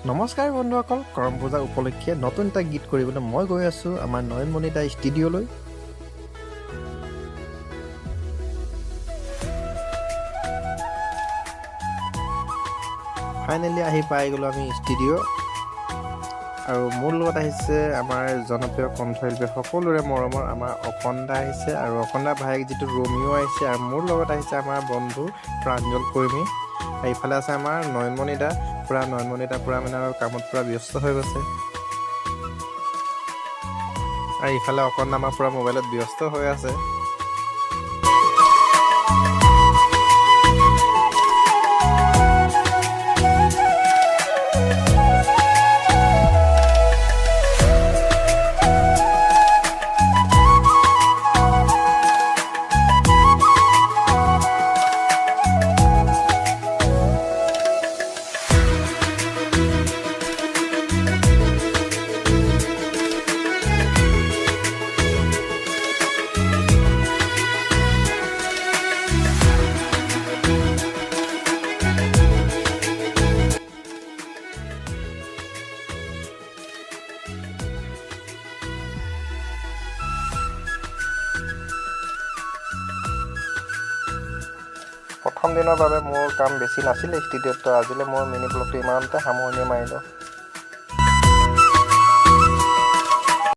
নমস্কাৰ বন্ধুসকল, কৰম পূজা উপলক্ষে নতুন এটা গীত কৰিবলৈ মই গৈ আছোঁ আমাৰ নয়নমণি দা ষ্টুডিঅ'লৈ। ফাইনেলি আহি পাই গ'লোঁ আমি ষ্টুডিঅ'। আৰু মোৰ লগত আহিছে আমাৰ জনপ্ৰিয় কণ্ঠশিল্পী সকলোৰে মৰমৰ আমাৰ অকণ দা আহিছে, আৰু অকণ দা ভায়েক যিটো ৰোমিঅ' আহিছে, আৰু মোৰ লগত আহিছে আমাৰ বন্ধু প্ৰাঞ্জল কৰ্মী। আৰু ইফালে আছে আমাৰ নয়নমণি দা। নয়নমণি দা মানে কামত ব্যস্ত হৈ গৈছে। আৰু ইফালে অকণ আমাৰ মোবাইলত ব্যস্ত হৈ আছে। প্ৰথম দিনৰ বাবে মোৰ কাম বেছি নাছিলে ষ্টুডিঅ'ত, আজিলৈ মোৰ মিনি ব্লগটো ইমানতে সামৰণি মাৰিলোঁ।